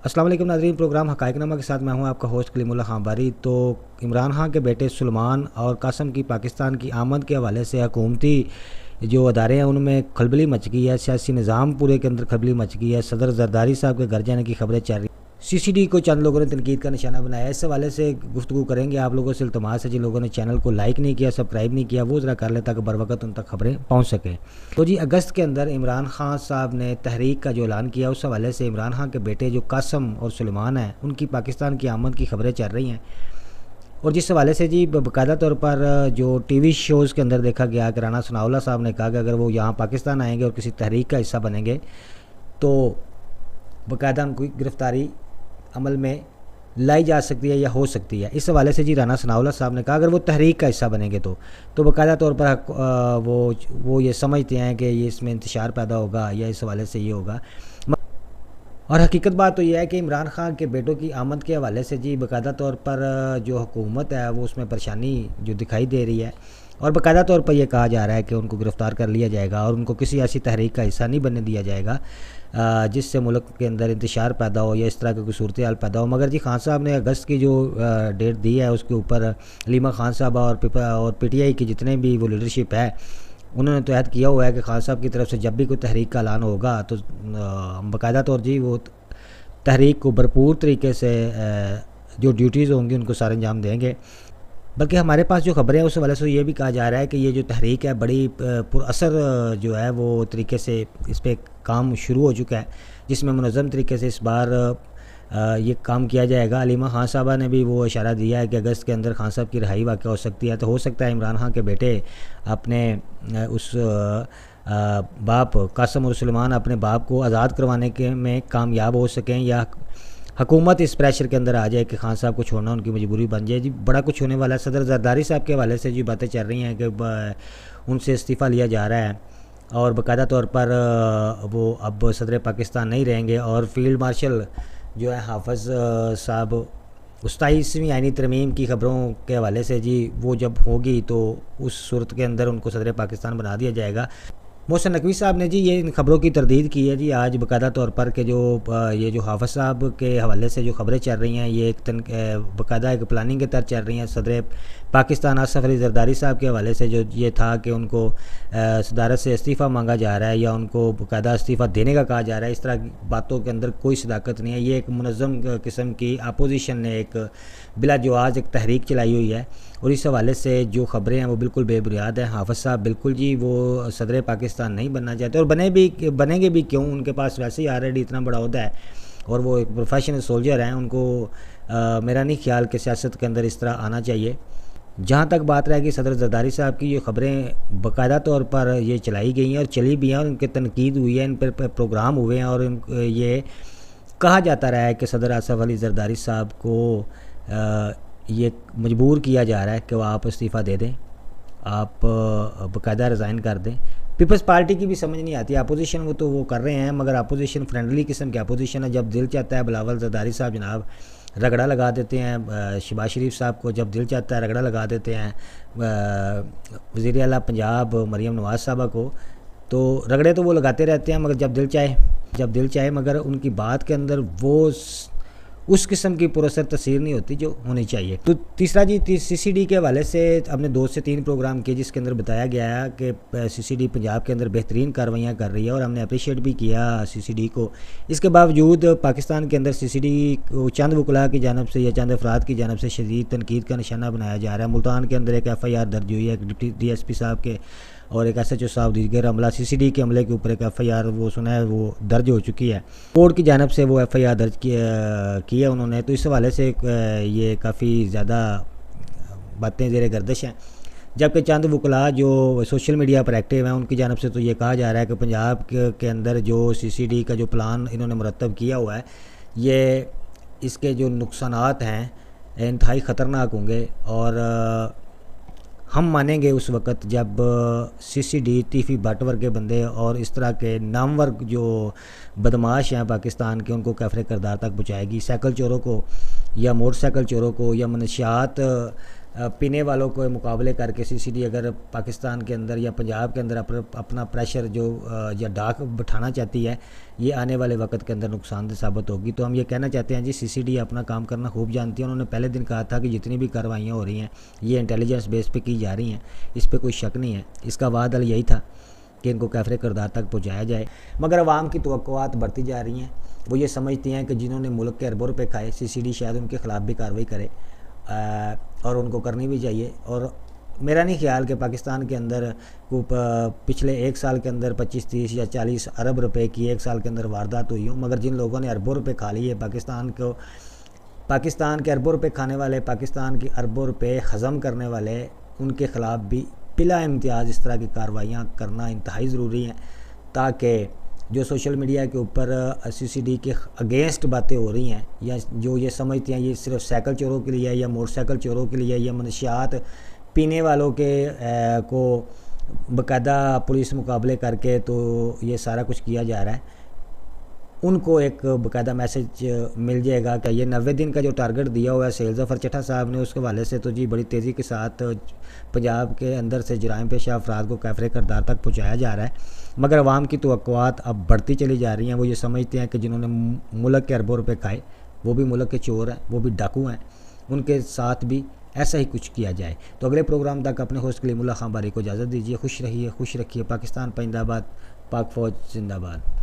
السلام علیکم ناظرین، پروگرام حقائق نامہ کے ساتھ میں ہوں آپ کا ہوسٹ کلیم اللہ خان باری۔ تو عمران خان کے بیٹے سلمان اور قاسم کی پاکستان کی آمد کے حوالے سے حکومتی جو ادارے ہیں ان میں کھلبلی مچ گئی ہے، سیاسی نظام پورے کے اندر کھلبلی مچ گئی ہے۔ صدر زرداری صاحب کے گھر جانے کی خبریں چل رہی ہیں۔ سی سی ڈی کو چند لوگوں نے تنقید کا نشانہ بنایا، اس حوالے سے گفتگو کریں گے۔ آپ لوگوں سے التماس ہے جن لوگوں نے چینل کو لائک نہیں کیا، سبسکرائب نہیں کیا، وہ ذرا کر لیں تاکہ بر وقت ان تک خبریں پہنچ سکیں۔ تو جی اگست کے اندر عمران خان صاحب نے تحریک کا جو اعلان کیا، اس حوالے سے عمران خان کے بیٹے جو قاسم اور سلمان ہیں ان کی پاکستان کی آمد کی خبریں چل رہی ہیں، اور جس حوالے سے جی باقاعدہ طور پر جو ٹی وی شوز کے اندر دیکھا گیا کہ رانا ثناء اللہ صاحب نے کہا کہ اگر وہ یہاں پاکستان آئیں گے اور کسی تحریک کا حصہ بنیں گے تو باقاعدہ ان کی گرفتاری عمل میں لائی جا سکتی ہے یا ہو سکتی ہے۔ اس حوالے سے جی رانا ثناء اللہ صاحب نے کہا اگر وہ تحریک کا حصہ بنیں گے تو باقاعدہ طور پر وہ یہ سمجھتے ہیں کہ یہ اس میں انتشار پیدا ہوگا یا اس حوالے سے یہ ہوگا، اور حقیقت بات تو یہ ہے کہ عمران خان کے بیٹوں کی آمد کے حوالے سے جی باقاعدہ طور پر جو حکومت ہے وہ اس میں پریشانی جو دکھائی دے رہی ہے، اور باقاعدہ طور پر یہ کہا جا رہا ہے کہ ان کو گرفتار کر لیا جائے گا اور ان کو کسی ایسی تحریک کا حصہ نہیں بننے دیا جائے گا جس سے ملک کے اندر انتشار پیدا ہو یا اس طرح کی کوئی صورتحال پیدا ہو۔ مگر جی خان صاحب نے اگست کی جو ڈیٹ دی ہے اس کے اوپر علیمہ خان صاحبہ اور پی ٹی آئی کی جتنے بھی وہ لیڈرشپ ہے انہوں نے تو عہد کیا ہوا ہے کہ خان صاحب کی طرف سے جب بھی کوئی تحریک کا اعلان ہوگا تو باقاعدہ طور جی وہ تحریک کو بھرپور طریقے سے جو ڈیوٹیز ہوں گی ان کو سارے انجام دیں گے۔ بلکہ ہمارے پاس جو خبریں ہیں اس حوالے سے یہ بھی کہا جا رہا ہے کہ یہ جو تحریک ہے بڑی پر اثر جو ہے وہ طریقے سے اس پہ کام شروع ہو چکا ہے، جس میں منظم طریقے سے اس بار یہ کام کیا جائے گا۔ علیمہ خان صاحبہ نے بھی وہ اشارہ دیا ہے کہ اگست کے اندر خان صاحب کی رہائی واقع ہو سکتی ہے، تو ہو سکتا ہے عمران خان کے بیٹے اپنے اس باپ قاسم اور سلمان اپنے باپ کو آزاد کروانے کے میں کامیاب ہو سکیں، یا حکومت اس پریشر کے اندر آ جائے کہ خان صاحب کو چھوڑنا ان کی مجبوری بن جائے۔ جی بڑا کچھ ہونے والا ہے۔ صدر زرداری صاحب کے حوالے سے جی باتیں چل رہی ہیں کہ ان سے استعفیٰ لیا جا رہا ہے اور باقاعدہ طور پر وہ اب صدر پاکستان نہیں رہیں گے، اور فیلڈ مارشل جو ہے حافظ صاحب 27ویں آئینی ترمیم کی خبروں کے حوالے سے جی وہ جب ہوگی تو اس صورت کے اندر ان کو صدر پاکستان بنا دیا جائے گا۔ محسن نقوی صاحب نے جی یہ ان خبروں کی تردید کی ہے جی آج باقاعدہ طور پر کہ یہ جو حافظ صاحب کے حوالے سے جو خبریں چل رہی ہیں یہ ایک باقاعدہ ایک پلاننگ کے تحت چل رہی ہیں۔ صدر پاکستان آصف علی زرداری صاحب کے حوالے سے جو یہ تھا کہ ان کو صدارت سے استعفیٰ مانگا جا رہا ہے یا ان کو باقاعدہ استعفیٰ دینے کا کہا جا رہا ہے، اس طرح کی باتوں کے اندر کوئی صداقت نہیں ہے۔ یہ ایک منظم قسم کی اپوزیشن نے ایک بلا جواز ایک تحریک چلائی ہوئی ہے، اور اس حوالے سے جو خبریں ہیں وہ بالکل بے بنیاد ہیں۔ حافظ صاحب بالکل جی وہ صدر پاکستان نہیں بننا چاہتے، اور بنیں گے بھی کیوں، ان کے پاس ویسے ہی آلریڈی اتنا بڑا عہدہ ہے اور وہ ایک پروفیشنل سولجر ہیں، ان کو میرا نہیں خیال کہ سیاست کے اندر اس طرح آنا چاہیے۔ جہاں تک بات رہے گی صدر زرداری صاحب کی، یہ خبریں باقاعدہ طور پر یہ چلائی گئی ہیں اور چلی بھی ہیں، اور ان کے تنقید ہوئی ہے، ان پر پروگرام ہوئے ہیں، اور یہ کہا جاتا رہا ہے کہ صدر آصف علی زرداری صاحب کو یہ مجبور کیا جا رہا ہے کہ وہ آپ استعفیٰ دے دیں، آپ باقاعدہ ریزائن کر دیں۔ پیپلز پارٹی کی بھی سمجھ نہیں آتی، اپوزیشن وہ کر رہے ہیں، مگر اپوزیشن فرینڈلی قسم کی اپوزیشن ہے۔ جب دل چاہتا ہے بلاول زرداری صاحب جناب رگڑا لگا دیتے ہیں، شہباز شریف صاحب کو جب دل چاہتا ہے رگڑا لگا دیتے ہیں، وزیر اعلیٰ پنجاب مریم نواز صاحبہ کو، تو رگڑے تو وہ لگاتے رہتے ہیں، مگر جب دل چاہے مگر ان کی بات کے اندر وہ اس قسم کی پراثر تاثیر نہیں ہوتی جو ہونی چاہیے۔ تو تیسرا جی سی سی ڈی کے حوالے سے ہم نے 2 سے 3 پروگرام کیے جس کے اندر بتایا گیا ہے کہ سی سی ڈی پنجاب کے اندر بہترین کارروائیاں کر رہی ہے، اور ہم نے اپریشیٹ بھی کیا سی سی ڈی کو۔ اس کے باوجود پاکستان کے اندر سی سی ڈی کو چند وکلاء کی جانب سے یا چند افراد کی جانب سے شدید تنقید کا نشانہ بنایا جا رہا ہے۔ ملتان کے اندر ایک ایف آئی آر درج ہوئی ہے، ایک ڈپٹی ڈی ایس پی صاحب کے اور ایک ایس ایچ او صاحب دیگر عملہ سی سی ڈی کے عملے کے اوپر ایک ایف آئی آر وہ سنا ہے وہ درج ہو چکی ہے، کورٹ کی جانب سے وہ ایف آئی آر درج کی ہے انہوں نے۔ تو اس حوالے سے یہ کافی زیادہ باتیں زیر گردش ہیں، جبکہ چند وکلاء جو سوشل میڈیا پر ایکٹیو ہیں ان کی جانب سے تو یہ کہا جا رہا ہے کہ پنجاب کے اندر جو سی سی ڈی کا جو پلان انہوں نے مرتب کیا ہوا ہے یہ اس کے جو نقصانات ہیں انتہائی خطرناک ہوں گے، اور ہم مانیں گے اس وقت جب سی سی ڈی تیفی بٹ کے بندے اور اس طرح کے نامور جو بدماش ہیں پاکستان کے ان کو کیفر کردار تک پہنچائے گی، سائیکل چوروں کو یا موٹر سائیکل چوروں کو یا منشیات پینے والوں کو مقابلے کر کے CCD اگر پاکستان کے اندر یا پنجاب کے اندر اپنا پریشر جو یا ڈاک بٹھانا چاہتی ہے، یہ آنے والے وقت کے اندر نقصان دہ ثابت ہوگی۔ تو ہم یہ کہنا چاہتے ہیں جی CCD اپنا کام کرنا خوب جانتی ہے۔ انہوں نے پہلے دن کہا تھا کہ جتنی بھی کارروائیاں ہو رہی ہیں یہ انٹیلیجنس بیس پہ کی جا رہی ہیں، اس پہ کوئی شک نہیں ہے۔ اس کا وعد یہی تھا کہ ان کو کیفر کردار تک پہنچایا جائے، مگر عوام کی توقعات بڑھتی جا رہی ہیں۔ وہ یہ سمجھتی ہیں کہ جنہوں نے ملک کے اربوں روپے کھائے، CCD شاید ان کے خلاف بھی کارروائی کرے، اور ان کو کرنی بھی چاہیے۔ اور میرا نہیں خیال کہ پاکستان کے اندر پچھلے ایک سال کے اندر 25 30 یا 40 ارب روپے کی ایک سال کے اندر واردات ہوئی ہوں، مگر جن لوگوں نے اربوں روپے کھا لیے، پاکستان کے اربوں روپے کھانے والے، پاکستان کی اربوں روپے ہضم کرنے والے، ان کے خلاف بھی بلا امتیاز اس طرح کی کارروائیاں کرنا انتہائی ضروری ہیں، تاکہ جو سوشل میڈیا کے اوپر CCD کے اگینسٹ باتیں ہو رہی ہیں، یا جو یہ سمجھتے ہیں یہ صرف سائیکل چوروں کے لیے یا موٹر سائیکل چوروں کے لیے یا منشیات پینے والوں کے کو باقاعدہ پولیس مقابلے کر کے تو یہ سارا کچھ کیا جا رہا ہے، ان کو ایک باقاعدہ میسج مل جائے گا کہ یہ 90 دن کا جو ٹارگٹ دیا ہوا ہے سیل ظفر چٹھا صاحب نے، اس کے حوالے سے تو جی بڑی تیزی کے ساتھ پنجاب کے اندر سے جرائم پیشہ افراد کو کیفر کردار تک پہنچایا جا رہا ہے، مگر عوام کی توقعات اب بڑھتی چلی جا رہی ہیں۔ وہ یہ سمجھتے ہیں کہ جنہوں نے ملک کے اربوں روپے کھائے وہ بھی ملک کے چور ہیں، وہ بھی ڈاکو ہیں، ان کے ساتھ بھی ایسا ہی کچھ کیا جائے۔ تو اگلے پروگرام تک اپنے ہوسٹ کلیم اللہ خان باری کو اجازت دیجیے۔ خوش رہیے، خوش رکھیے۔ پاکستان پائندہ باد، پاک فوج زندہ باد۔